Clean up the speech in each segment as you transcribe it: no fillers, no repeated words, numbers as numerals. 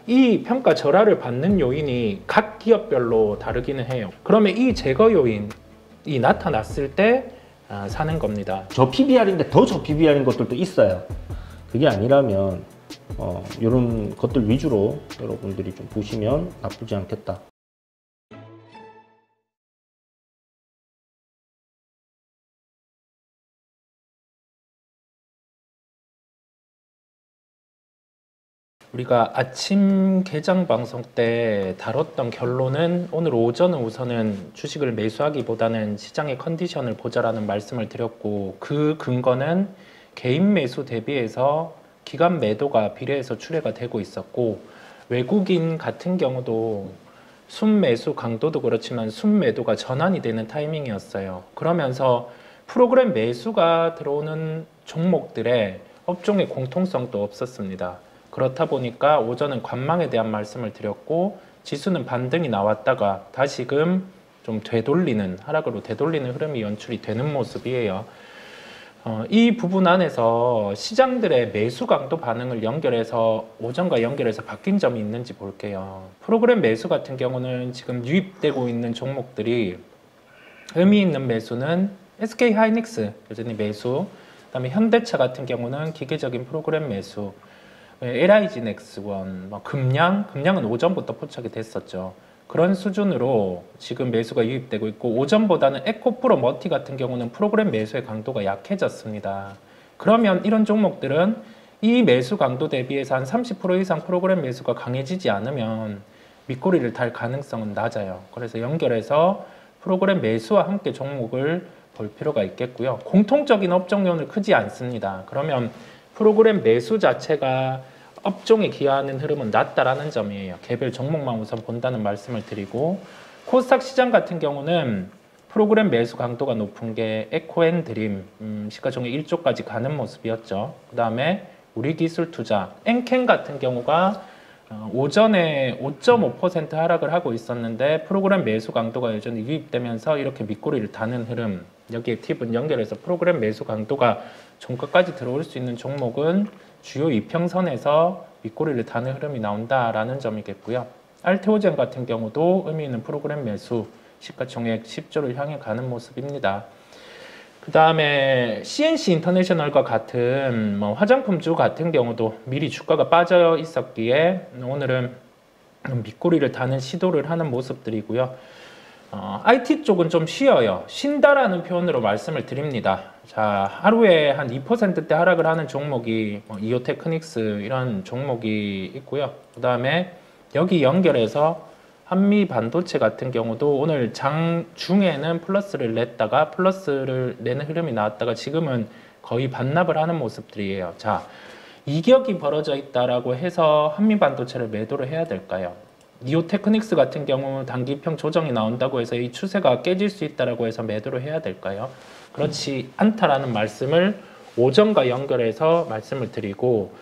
이 평가 절하를 받는 요인이 각 기업별로 다르기는 해요. 그러면 이 제거 요인이 나타났을 때 사는 겁니다. 저 PBR인데 더 저 PBR인 것들도 있어요. 그게 아니라면 이런 것들 위주로 여러분들이 좀 보시면 나쁘지 않겠다. 우리가 아침 개장 방송 때 다뤘던 결론은 오늘 오전은 우선은 주식을 매수하기보다는 시장의 컨디션을 보자라는 말씀을 드렸고, 그 근거는 개인 매수 대비해서 기관 매도가 비례해서 출회가 되고 있었고, 외국인 같은 경우도 순매수 강도도 그렇지만 순매도가 전환이 되는 타이밍이었어요. 그러면서 프로그램 매수가 들어오는 종목들의 업종의 공통성도 없었습니다. 그렇다 보니까 오전은 관망에 대한 말씀을 드렸고, 지수는 반등이 나왔다가 다시금 좀 되돌리는, 하락으로 되돌리는 흐름이 연출이 되는 모습이에요. 이 부분 안에서 시장들의 매수 강도 반응을 연결해서 오전과 연결해서 바뀐 점이 있는지 볼게요. 프로그램 매수 같은 경우는 지금 유입되고 있는 종목들이 의미 있는 매수는 SK하이닉스 여전히 매수, 그다음에 현대차 같은 경우는 기계적인 프로그램 매수, LIG 넥스원, 금양은 오전부터 포착이 됐었죠. 그런 수준으로 지금 매수가 유입되고 있고, 오전보다는 에코프로 머티 같은 경우는 프로그램 매수의 강도가 약해졌습니다. 그러면 이런 종목들은 이 매수 강도 대비해서 한 30% 이상 프로그램 매수가 강해지지 않으면 밑꼬리를 달 가능성은 낮아요. 그래서 연결해서 프로그램 매수와 함께 종목을 볼 필요가 있겠고요. 공통적인 업종군은 크지 않습니다. 그러면 프로그램 매수 자체가 업종에 기여하는 흐름은 낮다라는 점이에요. 개별 종목만 우선 본다는 말씀을 드리고, 코스닥 시장 같은 경우는 프로그램 매수 강도가 높은 게 에코앤드림, 시가총액 1조까지 가는 모습이었죠. 그 다음에 우리기술투자, 엔캔 같은 경우가 오전에 5.5% 하락을 하고 있었는데 프로그램 매수 강도가 여전히 유입되면서 이렇게 밑꼬리를 다는 흐름, 여기에 팁은 연결해서 프로그램 매수 강도가 종가까지 들어올 수 있는 종목은 주요 이평선에서 밑꼬리를 다는 흐름이 나온다라는 점이겠고요. 알테오젠 같은 경우도 의미 있는 프로그램 매수, 시가총액 10조를 향해 가는 모습입니다. 그 다음에 CNC 인터내셔널과 같은 화장품주 같은 경우도 미리 주가가 빠져 있었기에 오늘은 밑꼬리를 다는 시도를 하는 모습들이고요. IT 쪽은 좀 쉬어요. 쉰다라는 표현으로 말씀을 드립니다. 자, 하루에 한 2%대 하락을 하는 종목이 이오테크닉스 이런 종목이 있고요. 그 다음에 여기 연결해서 한미 반도체 같은 경우도 오늘 장 중에는 플러스를 냈다가 플러스를 내는 흐름이 나왔다가 지금은 거의 반납을 하는 모습들이에요. 자, 이격이 벌어져 있다라고 해서 한미 반도체를 매도를 해야 될까요? 니오테크닉스 같은 경우 단기평 조정이 나온다고 해서 이 추세가 깨질 수 있다라고 해서 매도를 해야 될까요? 그렇지 않다라는 말씀을 오전과 연결해서 말씀을 드리고,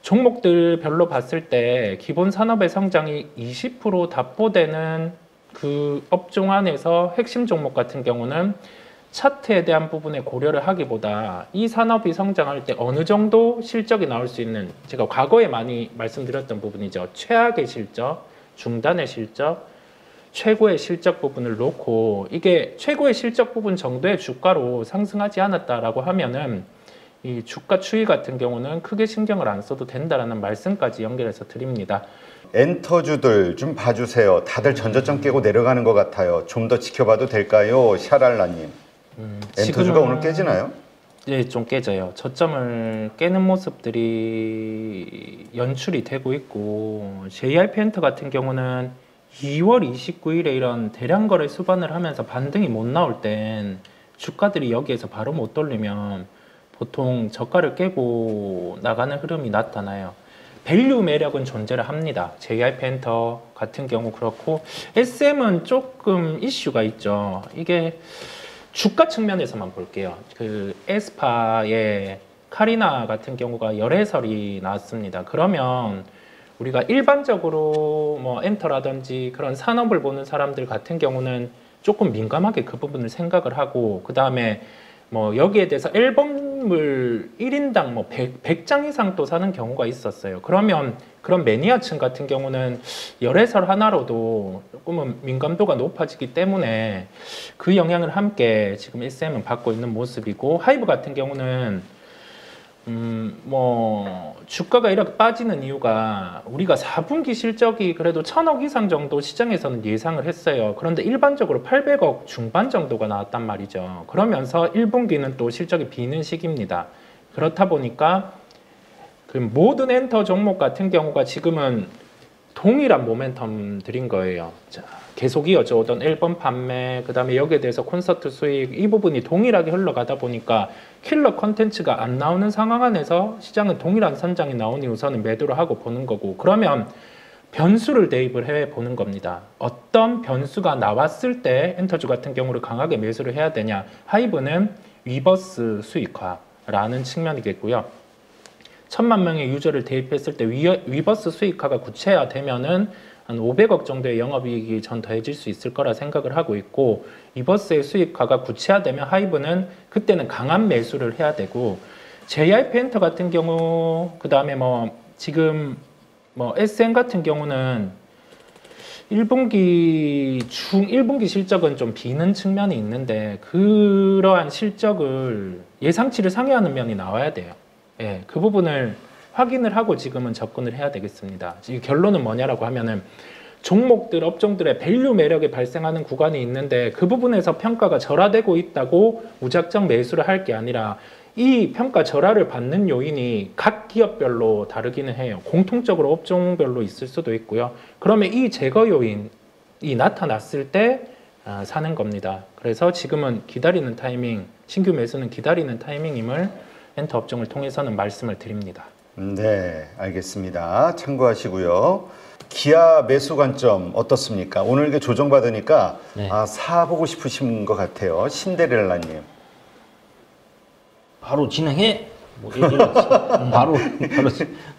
종목들 별로 봤을 때 기본 산업의 성장이 20% 답보되는 그 업종 안에서 핵심 종목 같은 경우는 차트에 대한 부분에 고려를 하기보다 이 산업이 성장할 때 어느 정도 실적이 나올 수 있는, 제가 과거에 많이 말씀드렸던 부분이죠. 최악의 실적, 중단의 실적, 최고의 실적 부분을 놓고 이게 최고의 실적 부분 정도의 주가로 상승하지 않았다라고 하면은 이 주가 추이 같은 경우는 크게 신경을 안 써도 된다라는 말씀까지 연결해서 드립니다. 엔터주들 좀 봐주세요. 다들 전저점 깨고 내려가는 것 같아요. 좀 더 지켜봐도 될까요? 샤랄라님. 엔터주가 오늘 깨지나요? 네, 좀 깨져요. 저점을 깨는 모습들이 연출이 되고 있고, JRP 엔터 같은 경우는 2월 29일에 이런 대량 거래 수반을 하면서 반등이 못 나올 땐 주가들이 여기에서 바로 못 돌리면 보통 저가를 깨고 나가는 흐름이 나타나요. 밸류 매력은 존재를 합니다. JRP 엔터 같은 경우 그렇고, SM은 조금 이슈가 있죠. 이게 주가 측면에서만 볼게요. 그 에스파의 카리나 같은 경우가 열애설이 나왔습니다. 그러면 우리가 일반적으로 엔터라든지 그런 산업을 보는 사람들 같은 경우는 조금 민감하게 그 부분을 생각을 하고, 그 다음에 여기에 대해서 앨범 선물 1인당 뭐 100장 이상 또 사는 경우가 있었어요. 그러면 그런 매니아층 같은 경우는 열애설 하나로도 조금은 민감도가 높아지기 때문에 그 영향을 함께 지금 SM은 받고 있는 모습이고, 하이브 같은 경우는 뭐 주가가 이렇게 빠지는 이유가 우리가 4분기 실적이 그래도 1,000억 이상 정도 시장에서는 예상을 했어요. 그런데 일반적으로 800억 중반 정도가 나왔단 말이죠. 그러면서 1분기는 또 실적이 비는 시기입니다. 그렇다 보니까 그 모든 엔터 종목 같은 경우가 지금은 동일한 모멘텀들인 거예요. 자, 계속 이어져 오던 앨범 판매, 그 다음에 여기에 대해서 콘서트 수익, 이 부분이 동일하게 흘러가다 보니까 킬러 컨텐츠가 안 나오는 상황 안에서 시장은 동일한 선장이 나오니 우선은 매도를 하고 보는 거고, 그러면 변수를 대입을 해 보는 겁니다. 어떤 변수가 나왔을 때 엔터주 같은 경우를 강하게 매수를 해야 되냐. 하이브는 위버스 수익화라는 측면이겠고요. 1,000만 명의 유저를 대입했을 때 위버스 수익화가 구체화되면은 한 500억 정도의 영업이익이 전 더해질 수 있을 거라 생각을 하고 있고, 위버스의 수익화가 구체화되면 하이브는 그때는 강한 매수를 해야 되고, JYP 엔터 같은 경우, 그 다음에 뭐 지금 뭐 SM 같은 경우는 1분기 실적은 좀 비는 측면이 있는데, 그러한 실적을 예상치를 상회하는 면이 나와야 돼요. 예, 그 부분을 확인을 하고 지금은 접근을 해야 되겠습니다. 이 결론은 뭐냐라고 하면은, 종목들, 업종들의 밸류 매력이 발생하는 구간이 있는데 그 부분에서 평가가 절하되고 있다고 무작정 매수를 할 게 아니라, 이 평가 절하를 받는 요인이 각 기업별로 다르기는 해요. 공통적으로 업종별로 있을 수도 있고요. 그러면 이 제거 요인이 나타났을 때 사는 겁니다. 그래서 지금은 기다리는 타이밍, 신규 매수는 기다리는 타이밍임을 엔터 업종을 통해서는 말씀을 드립니다. 네, 알겠습니다. 참고하시고요. 기아 매수 관점 어떻습니까? 오늘 이게 조정받으니까 네. 사보고 싶으신 것 같아요. 신데렐라님. 바로 진행해. 뭐 이렇게 바로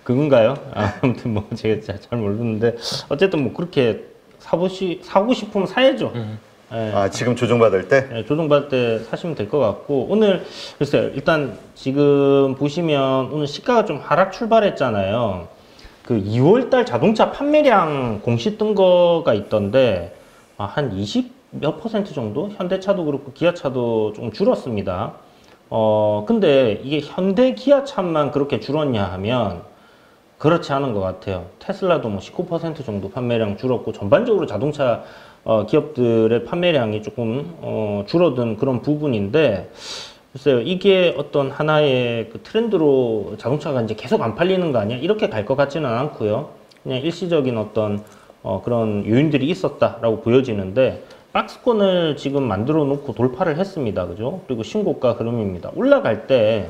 그건가요? 아무튼 뭐 제가 잘 모르는데 어쨌든 뭐 그렇게 사고 싶으면 사야죠. 예. 지금 조정받을 때? 예, 조정받을 때 사시면 될 것 같고, 오늘 글쎄요, 일단 지금 보시면 오늘 시가가 좀 하락 출발했잖아요. 그 2월달 자동차 판매량 공시 뜬 거가 있던데 한 20 몇 % 정도? 현대차도 그렇고 기아차도 좀 줄었습니다. 근데 이게 현대 기아차만 그렇게 줄었냐 하면 그렇지 않은 것 같아요. 테슬라도 뭐 19% 정도 판매량 줄었고, 전반적으로 자동차 기업들의 판매량이 조금 줄어든 그런 부분인데, 글쎄요, 이게 어떤 하나의 그 트렌드로 자동차가 이제 계속 안 팔리는 거 아니야? 이렇게 갈 것 같지는 않고요. 그냥 일시적인 어떤 그런 요인들이 있었다라고 보여지는데, 박스권을 지금 만들어 놓고 돌파를 했습니다. 그죠? 그리고 신고가 흐름입니다. 올라갈 때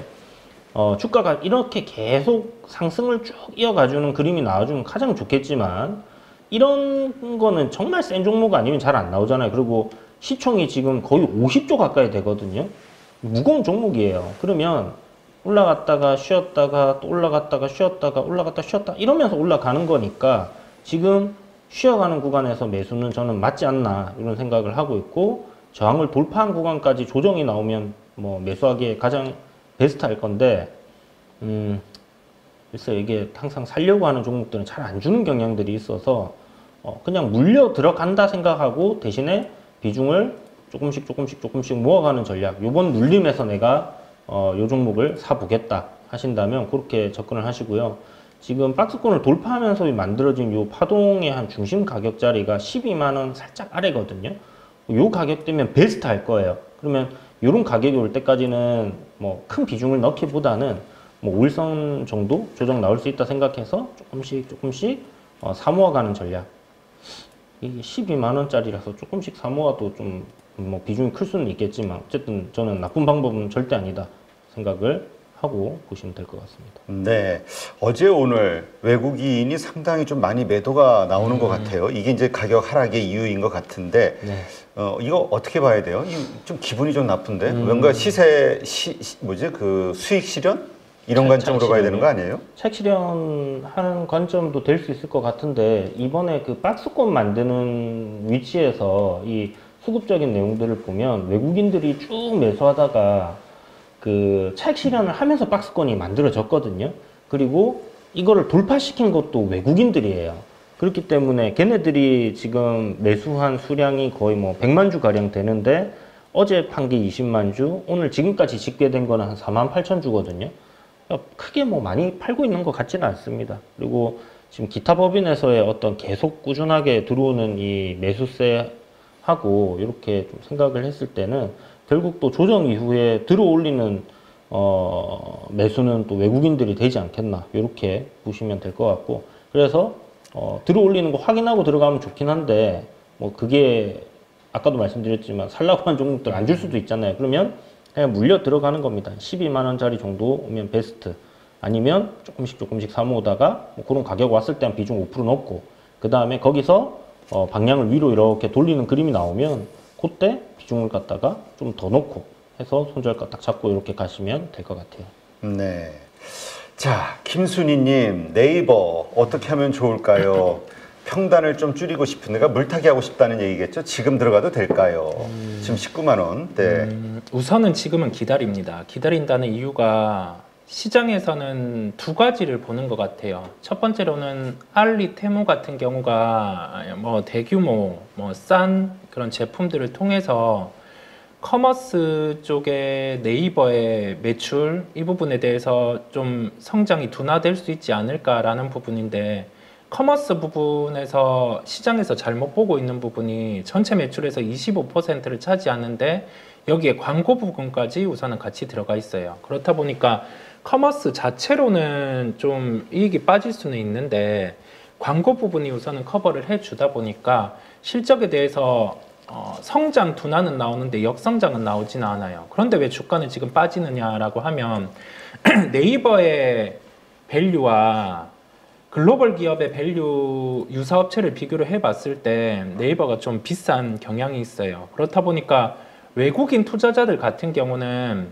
주가가 이렇게 계속 상승을 쭉 이어가주는 그림이 나와주면 가장 좋겠지만, 이런 거는 정말 센 종목 아니면 잘 안 나오잖아요. 그리고 시총이 지금 거의 50조 가까이 되거든요. 무거운 종목이에요. 그러면 올라갔다가 쉬었다가 또 올라갔다가 쉬었다가 올라갔다 쉬었다 이러면서 올라가는 거니까, 지금 쉬어가는 구간에서 매수는 저는 맞지 않나 이런 생각을 하고 있고, 저항을 돌파한 구간까지 조정이 나오면 뭐 매수하기에 가장 베스트할 건데, 글쎄요, 이게 항상 살려고 하는 종목들은 잘 안 주는 경향들이 있어서 그냥 물려 들어간다 생각하고 대신에 비중을 조금씩 모아가는 전략, 요번 눌림에서 내가 요 종목을 사보겠다 하신다면 그렇게 접근을 하시고요. 지금 박스권을 돌파하면서 만들어진 요 파동의 한 중심 가격 자리가 12만원 살짝 아래거든요. 요 가격대면 베스트 할 거예요. 그러면 요런 가격이 올 때까지는 뭐 큰 비중을 넣기보다는 뭐 5일선 정도 조정 나올 수 있다 생각해서 조금씩 사모아가는 전략. 이게 12만원짜리라서 조금씩 사모아도 좀 뭐 비중이 클 수는 있겠지만, 어쨌든 저는 나쁜 방법은 절대 아니다 생각을 하고 보시면 될 것 같습니다. 네, 어제 오늘 외국인이 상당히 좀 많이 매도가 나오는 것 같아요. 이게 이제 가격 하락의 이유인 것 같은데, 네. 이거 어떻게 봐야 돼요? 좀 기분이 좀 나쁜데, 뭔가 그 수익 실현 이런 관점으로 봐야 되는 거 아니에요? 차익 실현하는 관점도 될 수 있을 것 같은데, 이번에 그 박스권 만드는 위치에서 이 수급적인 내용들을 보면 외국인들이 쭉 매수하다가 그 차익 실현을 하면서 박스권이 만들어졌거든요. 그리고 이거를 돌파시킨 것도 외국인들이에요. 그렇기 때문에 걔네들이 지금 매수한 수량이 거의 뭐 100만 주 가량 되는데 어제 판 게 20만 주, 오늘 지금까지 집계된 거는 한 4만 8천 주거든요. 크게 뭐 많이 팔고 있는 것 같지는 않습니다. 그리고 지금 기타 법인에서의 어떤 계속 꾸준하게 들어오는 이 매수세하고 이렇게 좀 생각을 했을 때는 결국 또 조정 이후에 들어올리는 매수는 또 외국인들이 되지 않겠나 이렇게 보시면 될 것 같고, 그래서 들어올리는 거 확인하고 들어가면 좋긴 한데 뭐 그게 아까도 말씀드렸지만 살라고 한 종목들 안 줄 수도 있잖아요. 그러면 그냥 물려 들어가는 겁니다. 12만 원짜리 정도 오면 베스트, 아니면 조금씩 사모으다가 뭐 그런 가격 왔을 때 한 비중 5% 넣고 그 다음에 거기서 방향을 위로 이렇게 돌리는 그림이 나오면 그때 비중을 갖다가 좀 더 넣고 해서 손절가 딱 잡고 이렇게 가시면 될 것 같아요. 네. 자, 김순희님, 네이버 어떻게 하면 좋을까요? 평단을 좀 줄이고 싶은 데가 물타기 하고 싶다는 얘기겠죠? 지금 들어가도 될까요? 지금 19만 원. 네. 우선은 지금은 기다립니다. 기다린다는 이유가 시장에서는 두 가지를 보는 것 같아요. 첫 번째로는 알리, 테무 같은 경우가 뭐 대규모, 뭐 싼 그런 제품들을 통해서 커머스 쪽의 네이버의 매출 이 부분에 대해서 좀 성장이 둔화될 수 있지 않을까라는 부분인데, 커머스 부분에서 시장에서 잘못 보고 있는 부분이 전체 매출에서 25%를 차지하는데 여기에 광고 부분까지 우선은 같이 들어가 있어요. 그렇다 보니까 커머스 자체로는 좀 이익이 빠질 수는 있는데 광고 부분이 우선은 커버를 해주다 보니까 실적에 대해서 성장 둔화는 나오는데 역성장은 나오지는 않아요. 그런데 왜 주가는 지금 빠지느냐라고 하면 네이버의 밸류와 글로벌 기업의 밸류 유사업체를 비교를 해봤을 때 네이버가 좀 비싼 경향이 있어요. 그렇다 보니까 외국인 투자자들 같은 경우는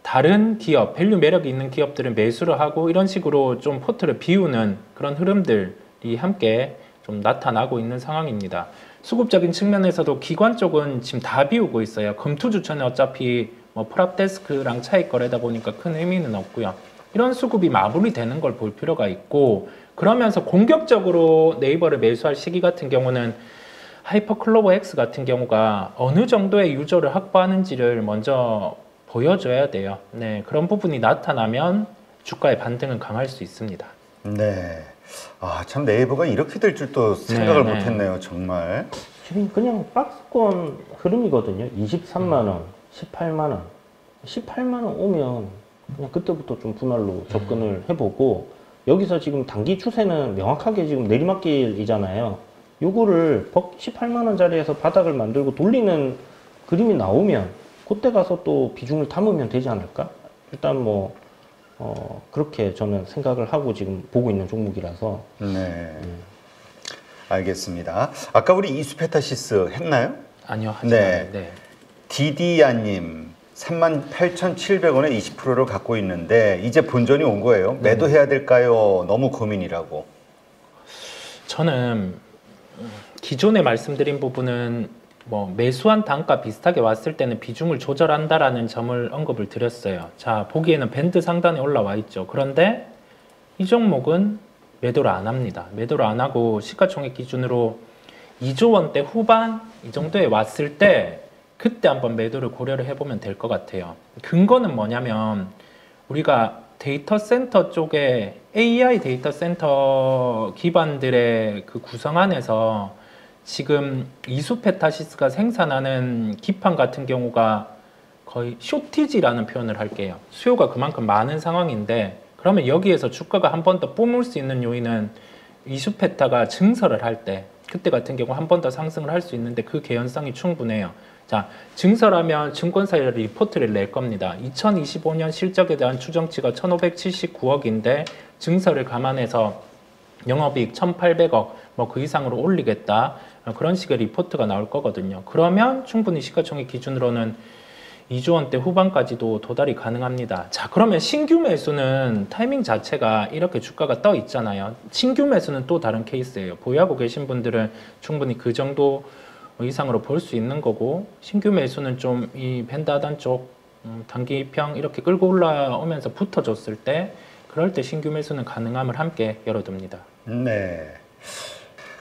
다른 기업, 밸류 매력이 있는 기업들은 매수를 하고 이런 식으로 좀 포트를 비우는 그런 흐름들이 함께 좀 나타나고 있는 상황입니다. 수급적인 측면에서도 기관 쪽은 지금 다 비우고 있어요. 금투주천에 어차피 뭐 프랍데스크랑 차익 거래다 보니까 큰 의미는 없고요. 이런 수급이 마무리되는 걸 볼 필요가 있고, 그러면서 공격적으로 네이버를 매수할 시기 같은 경우는 하이퍼클로버 X 같은 경우가 어느 정도의 유저를 확보하는지를 먼저 보여줘야 돼요. 네, 그런 부분이 나타나면 주가의 반등은 강할 수 있습니다. 네. 아, 참 네이버가 이렇게 될 줄 또 생각을 못했네요, 정말. 지금 그냥 박스권 흐름이거든요. 23만 원, 18만 원, 18만 원 오면 그냥 그때부터 좀 분할로 접근을 해보고, 여기서 지금 단기 추세는 명확하게 지금 내리막길이잖아요. 요거를 18만 원짜리에서 바닥을 만들고 돌리는 그림이 나오면 그때 가서 또 비중을 담으면 되지 않을까? 일단 뭐 그렇게 저는 생각을 하고 지금 보고 있는 종목이라서. 네. 알겠습니다. 아까 우리 이수페타시스 했나요? 아니요, 하지 네. 않아요. 네. 디디아님 38,700원에 20%를 갖고 있는데 이제 본전이 온 거예요. 매도해야 될까요? 너무 고민이라고. 저는 기존에 말씀드린 부분은 뭐 매수한 단가 비슷하게 왔을 때는 비중을 조절한다라는 점을 언급을 드렸어요. 자, 보기에는 밴드 상단에 올라와 있죠. 그런데 이 종목은 매도를 안 합니다. 매도를 안 하고 시가총액 기준으로 2조 원대 후반 이 정도에 왔을 때 그때 한번 매도를 고려를 해보면 될 것 같아요. 근거는 뭐냐면 우리가 데이터 센터 쪽에 AI 데이터 센터 기반들의 그 구성 안에서 지금 이수페타시스가 생산하는 기판 같은 경우가 거의 쇼티지라는 표현을 할게요. 수요가 그만큼 많은 상황인데, 그러면 여기에서 주가가 한 번 더 뿜을 수 있는 요인은 이수페타가 증설을 할 때, 그때 같은 경우 한 번 더 상승을 할 수 있는데 그 개연성이 충분해요. 자, 증설하면 증권사에 리포트를 낼 겁니다. 2025년 실적에 대한 추정치가 1,579억인데 증설을 감안해서 영업이익 1,800억 뭐 그 이상으로 올리겠다, 그런 식의 리포트가 나올 거거든요. 그러면 충분히 시가총액 기준으로는 2조 원대 후반까지도 도달이 가능합니다. 자, 그러면 신규 매수는 타이밍 자체가 이렇게 주가가 떠 있잖아요. 신규 매수는 또 다른 케이스예요. 보유하고 계신 분들은 충분히 그 정도 이상으로 볼 수 있는 거고, 신규 매수는 좀 이 밴드 하단 쪽 단기평 이렇게 끌고 올라오면서 붙어줬을 때 그럴 때 신규 매수는 가능함을 함께 열어둡니다. 네.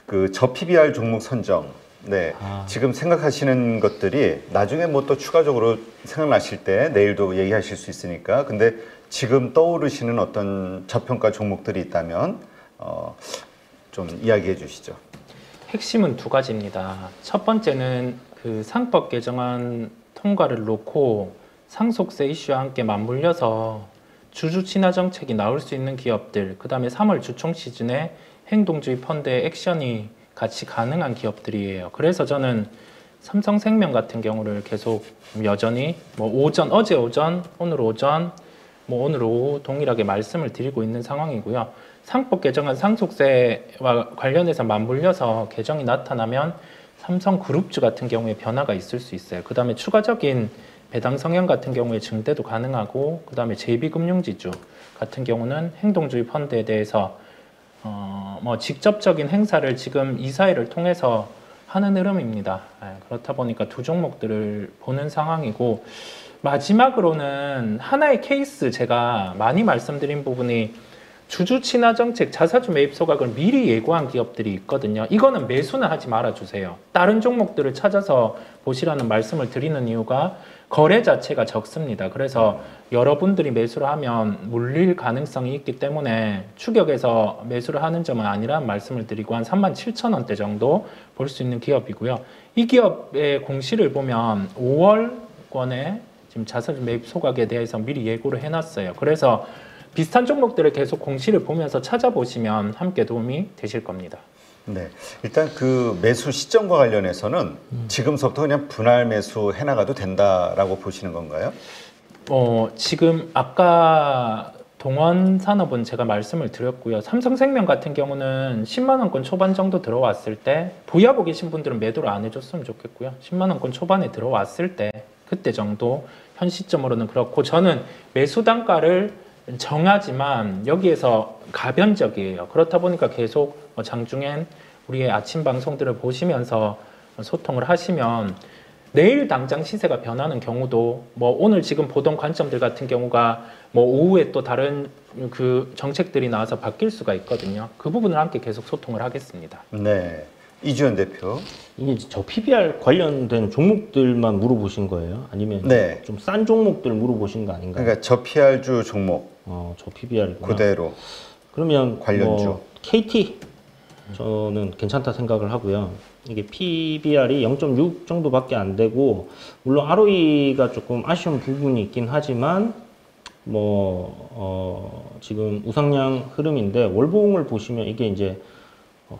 그 저 PBR 종목 선정. 네. 지금 생각하시는 것들이 나중에 뭐 또 추가적으로 생각나실 때 내일도 얘기하실 수 있으니까. 근데 지금 떠오르시는 어떤 저평가 종목들이 있다면 좀 이야기해 주시죠. 핵심은 두 가지입니다. 첫 번째는 그 상법 개정안 통과를 놓고 상속세 이슈와 함께 맞물려서 주주 친화 정책이 나올 수 있는 기업들, 그 다음에 3월 주총 시즌에 행동주의 펀드의 액션이 같이 가능한 기업들이에요. 그래서 저는 삼성생명 같은 경우를 계속 여전히 어제 오전, 오늘 오전, 오늘 오후 동일하게 말씀을 드리고 있는 상황이고요. 상법 개정안 상속세와 관련해서 맞물려서 개정이 나타나면 삼성그룹주 같은 경우에 변화가 있을 수 있어요. 그 다음에 추가적인 배당 성향 같은 경우에 증대도 가능하고, 그 다음에 JB금융지주 같은 경우는 행동주의 펀드에 대해서 직접적인 행사를 지금 이사회를 통해서 하는 흐름입니다. 그렇다 보니까 두 종목들을 보는 상황이고, 마지막으로는 하나의 케이스, 제가 많이 말씀드린 부분이 주주 친화 정책 자사주 매입 소각을 미리 예고한 기업들이 있거든요. 이거는 매수는 하지 말아주세요. 다른 종목들을 찾아서 보시라는 말씀을 드리는 이유가 거래 자체가 적습니다. 그래서 여러분들이 매수를 하면 물릴 가능성이 있기 때문에 추격해서 매수를 하는 점은 아니라는 말씀을 드리고, 한 37,000원대 정도 볼 수 있는 기업이고요. 이 기업의 공시를 보면 5월권에 지금 자사주 매입 소각에 대해서 미리 예고를 해놨어요. 그래서 비슷한 종목들을 계속 공시를 보면서 찾아보시면 함께 도움이 되실 겁니다. 네, 일단 그 매수 시점과 관련해서는 지금서부터 그냥 분할 매수 해나가도 된다라고 보시는 건가요? 지금 아까 동원산업은 제가 말씀을 드렸고요. 삼성생명 같은 경우는 10만 원권 초반 정도 들어왔을 때 보유하고 계신 분들은 매도를 안 해줬으면 좋겠고요. 10만 원권 초반에 들어왔을 때 그때 정도 현 시점으로는 그렇고, 저는 매수 단가를 정하지만 여기에서 가변적이에요. 그렇다 보니까 계속 장중엔 우리의 아침 방송들을 보시면서 소통을 하시면 내일 당장 시세가 변하는 경우도, 오늘 지금 보던 관점들 같은 경우가 오후에 또 다른 그 정책들이 나와서 바뀔 수가 있거든요. 그 부분을 함께 계속 소통을 하겠습니다. 네, 이주연 대표. 이게 저 PBR 관련된 종목들만 물어보신 거예요? 아니면 네. 좀 싼 종목들 물어보신 거 아닌가요? 그러니까 저 PR주 종목 저 PBR이구나. 그대로. 그러면 관련주. KT 저는 괜찮다 생각을 하고요. 이게 PBR이 0.6 정도밖에 안 되고, 물론 ROE가 조금 아쉬운 부분이 있긴 하지만 지금 우상향 흐름인데, 월봉을 보시면 이게 이제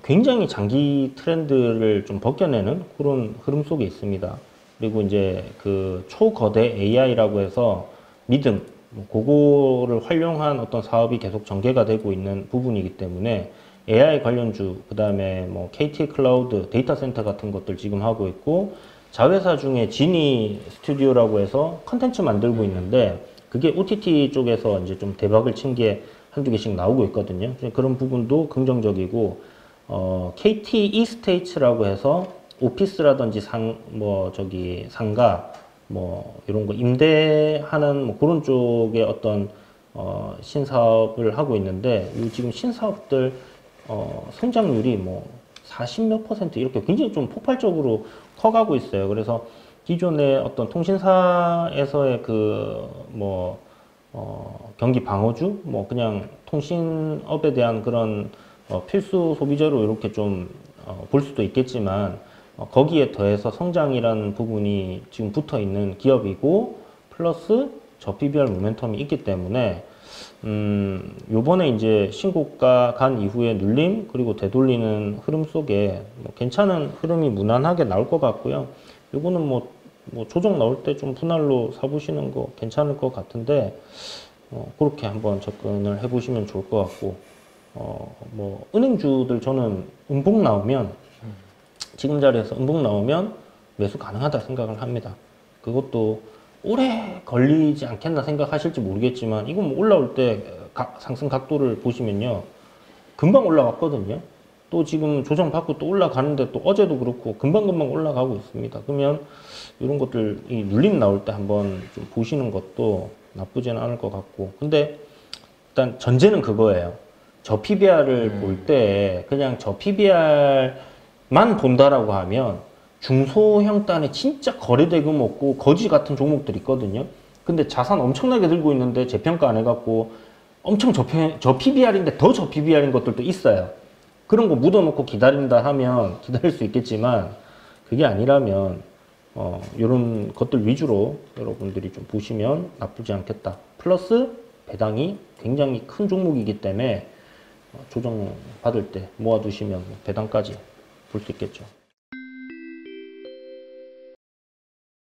굉장히 장기 트렌드를 좀 벗겨내는 그런 흐름 속에 있습니다. 그리고 이제 그 초거대 AI라고 해서 믿음, 그거를 활용한 어떤 사업이 계속 전개가 되고 있는 부분이기 때문에 AI 관련주, 그 다음에 KT 클라우드, 데이터 센터 같은 것들 지금 하고 있고, 자회사 중에 지니 스튜디오라고 해서 컨텐츠 만들고 있는데, 그게 OTT 쪽에서 이제 좀 대박을 친 게 한두 개씩 나오고 있거든요. 그런 부분도 긍정적이고, KT 이스테이츠라고 해서 오피스라든지 상가, 이런 거 임대하는 그런 쪽의 어떤 신사업을 하고 있는데, 이 지금 신사업들 성장률이 40몇 % 이렇게 굉장히 좀 폭발적으로 커가고 있어요. 그래서 기존의 어떤 통신사에서의 경기 방어주, 그냥 통신업에 대한 그런 필수 소비재로 이렇게 좀 볼 수도 있겠지만, 거기에 더해서 성장이라는 부분이 지금 붙어 있는 기업이고, 플러스 저 PBR 모멘텀이 있기 때문에 요번에 이제 신고가 간 이후에 눌림, 그리고 되돌리는 흐름 속에 괜찮은 흐름이 무난하게 나올 것 같고요. 요거는 조정 나올 때 좀 분할로 사보시는 거 괜찮을 것 같은데, 그렇게 한번 접근을 해보시면 좋을 것 같고, 은행주들 저는 음봉 나오면, 지금 자리에서 음봉 나오면 매수 가능하다 생각을 합니다. 그것도 오래 걸리지 않겠나 생각하실지 모르겠지만, 이건 올라올 때 상승 각도를 보시면요, 금방 올라왔거든요. 또 지금 조정받고 또 올라가는데 또 어제도 그렇고 금방금방 올라가고 있습니다. 그러면 이런 것들 이 눌림 나올 때 한번 좀 보시는 것도 나쁘지는 않을 것 같고. 근데 일단 전제는 그거예요. 저 PBR을 볼 때 그냥 저 PBR만 본다라고 하면 중소형 단에 진짜 거래대금 없고 거지 같은 종목들이 있거든요. 근데 자산 엄청나게 들고 있는데 재평가 안 해갖고 엄청 저 PBR인데 더 저 PBR인 것들도 있어요. 그런 거 묻어놓고 기다린다 하면 기다릴 수 있겠지만 그게 아니라면 이런 것들 위주로 여러분들이 좀 보시면 나쁘지 않겠다. 플러스 배당이 굉장히 큰 종목이기 때문에 조정 받을 때 모아두시면 배당까지 볼 수 있겠죠.